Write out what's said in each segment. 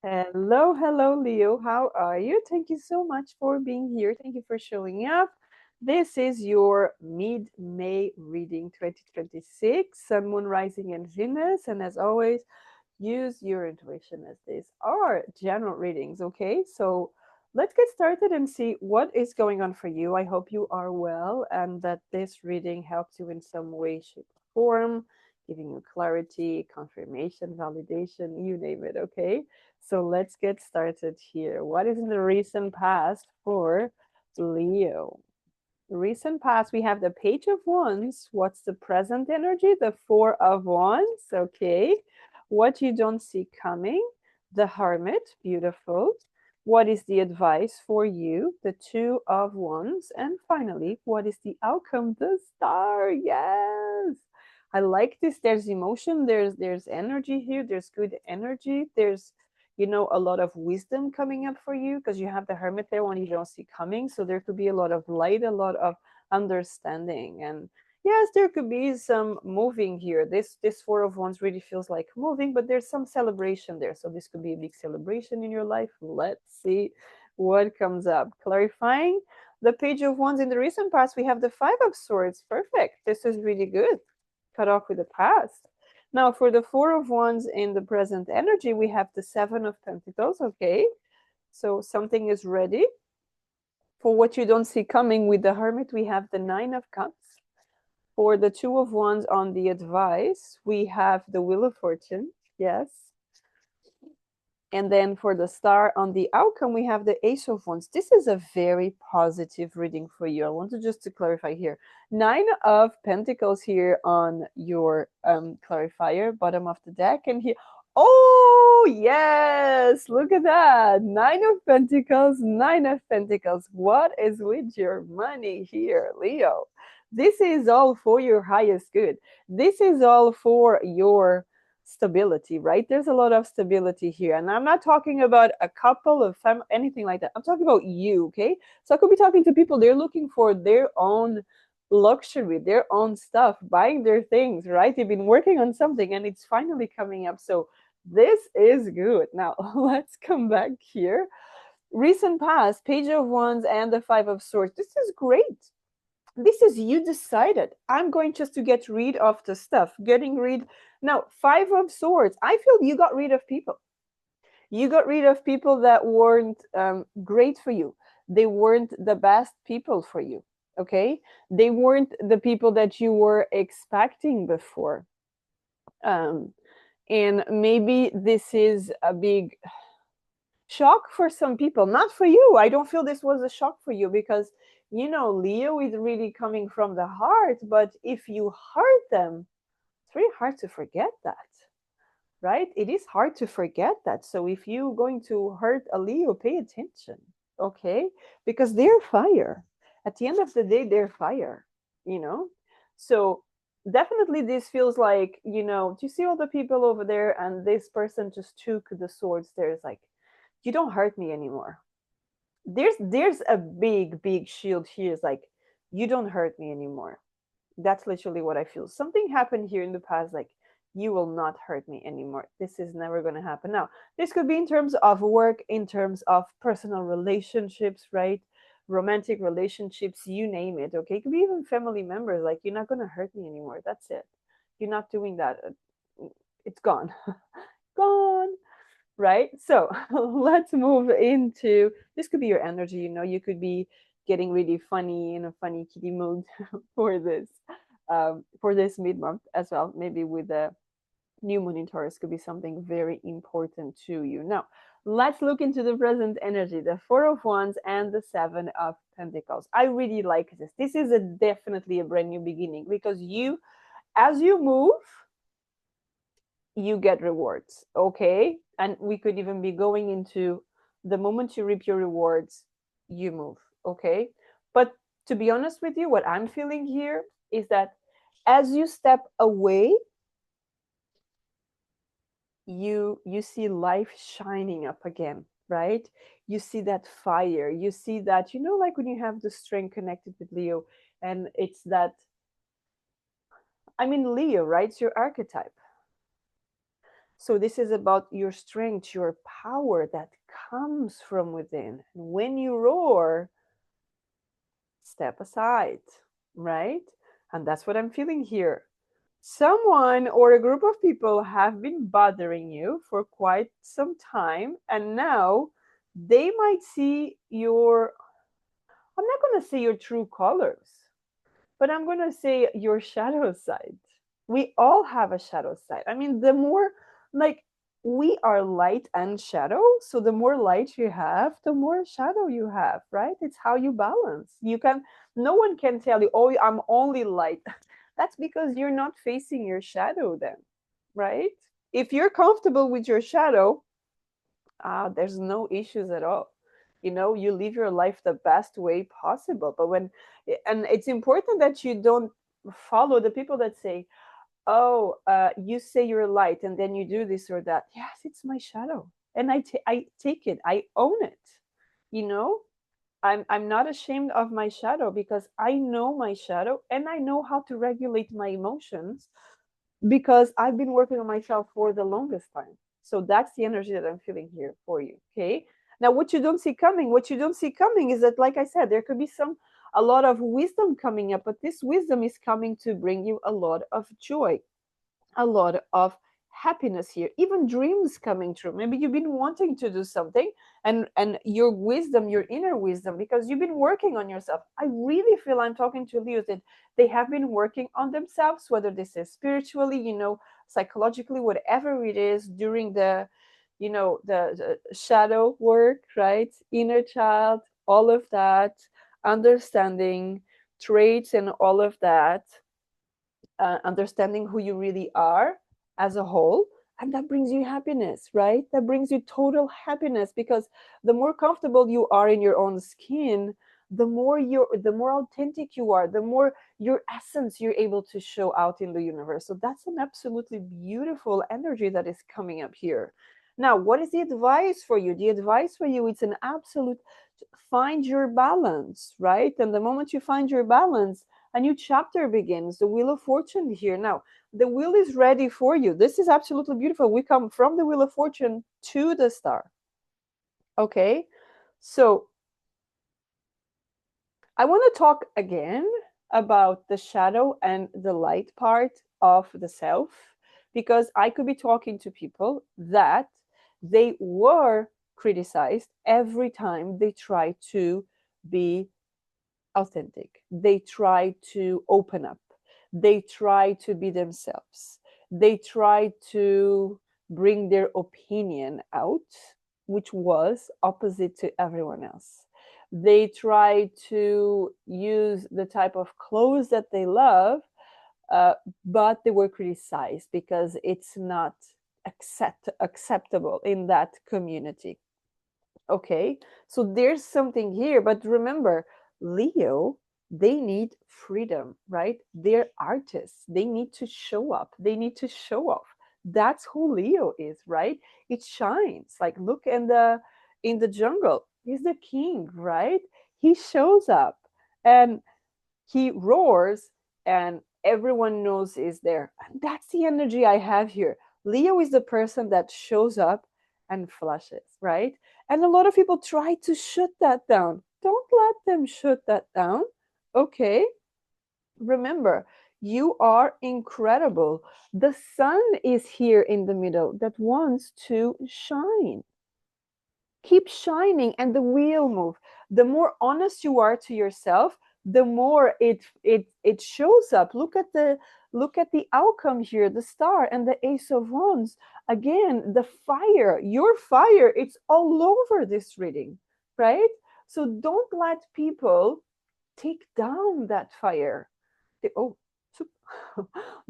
Hello, hello, Leo. How are you? Thank you so much for being here. Thank you for showing up. This is your mid-May reading 2026, Sun, Moon, Rising, and Venus. And as always, use your intuition as these are general readings, okay? So let's get started and see what is going on for you. I hope you are well and that this reading helps you in some way, shape, or form, giving you clarity, confirmation, validation, you name it, okay? So let's get started here. What is in the recent past for Leo? Recent past, we have the Page of Wands. What's the present energy? The Four of Wands. Okay. What you don't see coming? The Hermit. Beautiful. What is the advice for you? The Two of Wands. And finally, what is the outcome? The Star. Yes. I like this. There's emotion. There's energy here. There's good energy. There's a lot of wisdom coming up for you because you have the hermit there when you don't see coming. So there could be a lot of light, a lot of understanding. And yes, there could be some moving here. This Four of Wands really feels like moving, but there's some celebration there. So this could be a big celebration in your life. Let's see what comes up. Clarifying the Page of Wands in the recent past, we have the Five of Swords. Perfect. This is really good. Cut off with the past. Now, for the Four of Wands in the present energy, we have the Seven of Pentacles. Okay, so something is ready. For what you don't see coming with the Hermit, we have the Nine of Cups. For the Two of Wands on the advice, we have the Wheel of Fortune. Yes. And then for the Star on the outcome, we have the Ace of Wands. This is a very positive reading for you. I want to just to clarify here. Nine of Pentacles here on your clarifier, bottom of the deck. And here, oh, yes, look at that. Nine of Pentacles, Nine of Pentacles. What is with your money here, Leo? This is all for your highest good. This is all for your stability, right? There's a lot of stability here. And I'm not talking about a couple of anything like that. I'm talking about you, okay? So I could be talking to people, they're looking for their own luxury, their own stuff, buying their things, right? They've been working on something and it's finally coming up. So this is good. Now, let's come back here. Recent past, Page of Wands and the Five of Swords. This is great. This is you decided I'm going just to get rid of the stuff, getting rid. Now, Five of Swords, I feel you got rid of people. You got rid of people that weren't great for you. They weren't the best people for you. Okay, they weren't the people that you were expecting before. um, and maybe this is a big shock for some people, not for you. I don't feel this was a shock for you because Leo is really coming from the heart, but if you hurt them, it's very hard to forget that, right? It is hard to forget that. So if you're going to hurt a Leo, pay attention, okay? Because they're fire. At the end of the day, they're fire, you know? So definitely this feels like, do you see all the people over there and this person just took the swords? There's like, you don't hurt me anymore. There's a big shield here. It's like, you don't hurt me anymore. That's literally what I feel. Something happened here in the past, like, you will not hurt me anymore. This is never going to happen. Now, this could be in terms of work, in terms of personal relationships, right? Romantic relationships, you name it. Okay, it could be even family members. Like, you're not going to hurt me anymore. That's it. You're not doing that. It's gone. Gone, right? So let's move into this. Could be your energy. You could be getting really funny in a funny kitty mood for this mid month as well. Maybe with the new moon in Taurus could be something very important to you. Now, let's look into the present energy, the Four of Wands and the Seven of Pentacles. I really like this. This is definitely a brand new beginning because as you move, you get rewards, okay? And we could even be going into the moment you reap your rewards, you move, okay? But to be honest with you, what I'm feeling here is that as you step away, you see life shining up again, right? You see that fire, you see that, like when you have the string connected with Leo, and it's that, I mean, Leo, right? It's your archetype. So this is about your strength, your power that comes from within. When you roar, step aside, right? And that's what I'm feeling here. Someone or a group of people have been bothering you for quite some time, and now they might see your, I'm not going to say your true colors, but I'm going to say your shadow side. We all have a shadow side. I mean, the more, like, we are light and shadow. So the more light you have, the more shadow you have, right? It's how you balance. You can, no one can tell you, oh, I'm only light. That's because you're not facing your shadow then, right? If you're comfortable with your shadow, there's no issues at all. You know, you live your life the best way possible. But when, and it's important that you don't follow the people that say, oh, you say you're light and then you do this or that. Yes, it's my shadow. And I take it, I own it. You know, I'm not ashamed of my shadow because I know my shadow and I know how to regulate my emotions because I've been working on myself for the longest time. So that's the energy that I'm feeling here for you. Okay. Now, what you don't see coming is that, like I said, there could be a lot of wisdom coming up, but this wisdom is coming to bring you a lot of joy, a lot of happiness here, even dreams coming true. Maybe you've been wanting to do something, and your wisdom, your inner wisdom, because you've been working on yourself. I really feel, I'm talking to Leos, that they have been working on themselves, whether this is spiritually, you know, psychologically, whatever it is, during the, you know, the shadow work, right? Inner child, all of that, understanding traits and all of that, understanding who you really are as a whole. And that brings you happiness, right? That brings you total happiness, because the more comfortable you are in your own skin, the more authentic you are, the more your essence you're able to show out in the universe. So that's an absolutely beautiful energy that is coming up here. Now, what is the advice for you? The advice for you, it's an absolute, find your balance, right? And the moment you find your balance, a new chapter begins. The Wheel of Fortune here. Now, the wheel is ready for you. This is absolutely beautiful. We come from the Wheel of Fortune to the star. Okay, so I want to talk again about the shadow and the light part of the self, because I could be talking to people that they were criticized every time they try to be authentic. They try to open up. They try to be themselves. They try to bring their opinion out, which was opposite to everyone else. They try to use the type of clothes that they love, uh, but they were criticized because it's not acceptable in that community. Okay, so there's something here, but remember, Leo, they need freedom, right? They're artists. They need to show up. They need to show off. That's who Leo is, right? It shines. Like, look in the jungle. He's the king, right? He shows up and he roars, and everyone knows is there. And that's the energy I have here. Leo is the person that shows up and flashes, right? And a lot of people try to shut that down. Don't let them shut that down. Okay, remember, you are incredible. The sun is here in the middle that wants to shine. Keep shining and the wheel move. The more honest you are to yourself, the more it shows up. Look at the outcome here, the star and the ace of wands. Again, the fire, your fire, it's all over this reading, right? So don't let people take down that fire. Oh,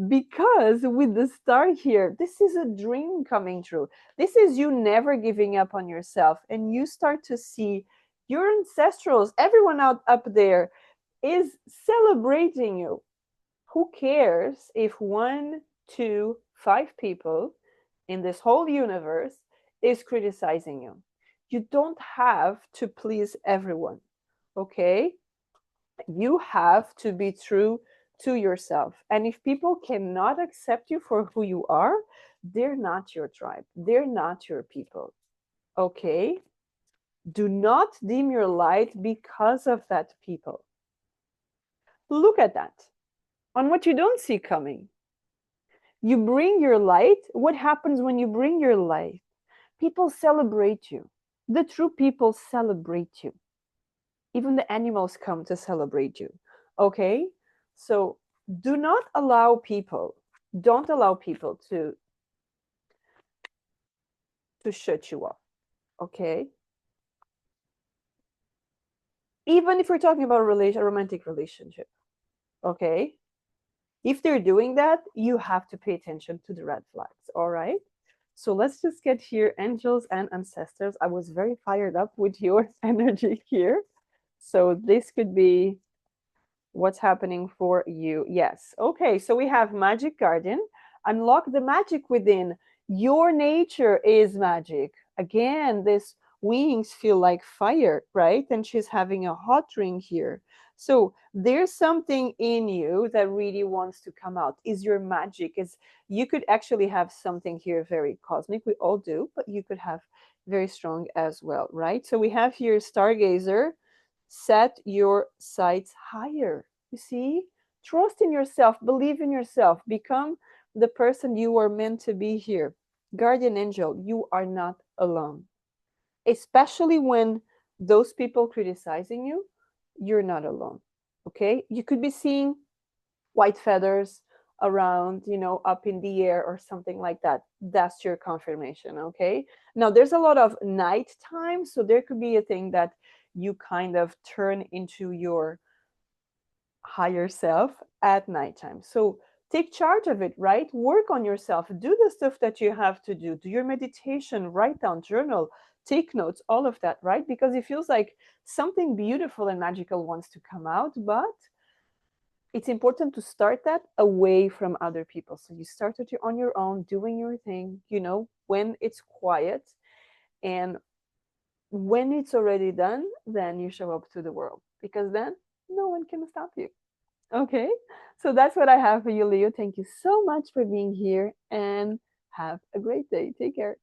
because with the star here, this is a dream coming true. This is you never giving up on yourself, and you start to see your ancestrals, everyone out up there is celebrating you. Who cares if one, two, five people in this whole universe is criticizing you? You don't have to please everyone, okay? You have to be true to yourself. And if people cannot accept you for who you are, They're not your tribe. They're not your people. Okay? Do not dim your light because of that people. Look at that. On what you don't see coming. You bring your light. What happens when you bring your light? People celebrate you. The true people celebrate you. Even the animals come to celebrate you. Okay? So do not allow people, don't allow people to shut you up. Okay? Even if we're talking about a romantic relationship. Okay? If they're doing that, you have to pay attention to the red flags. All right? So let's just get here, angels and ancestors. I was very fired up with your energy here. So this could be what's happening for you. Yes. Okay. So we have Magic Guardian. Unlock the magic within. Your nature is magic. Again, this wings feel like fire, right? And she's having a hot ring here. So there's something in you that really wants to come out. Is your magic? Is you could actually have something here very cosmic. We all do, but you could have very strong as well, right? So we have here Stargazer. Set your sights higher. You see? Trust in yourself, believe in yourself, become the person you are meant to be here. Guardian angel, you are not alone. Especially when those people criticizing you, you're not alone. Okay? You could be seeing white feathers around, up in the air or something like that. That's your confirmation, okay? Now, there's a lot of nighttime, so there could be a thing that you kind of turn into your higher self at nighttime. So take charge of it, right? Work on yourself. Do the stuff that you have to do. Do your meditation, write down, journal, take notes, all of that, right? Because it feels like something beautiful and magical wants to come out, but it's important to start that away from other people. So you start it on your own, doing your thing, when it's quiet. And when it's already done, then you show up to the world because then no one can stop you. Okay. So that's what I have for you, Leo. Thank you so much for being here and have a great day. Take care.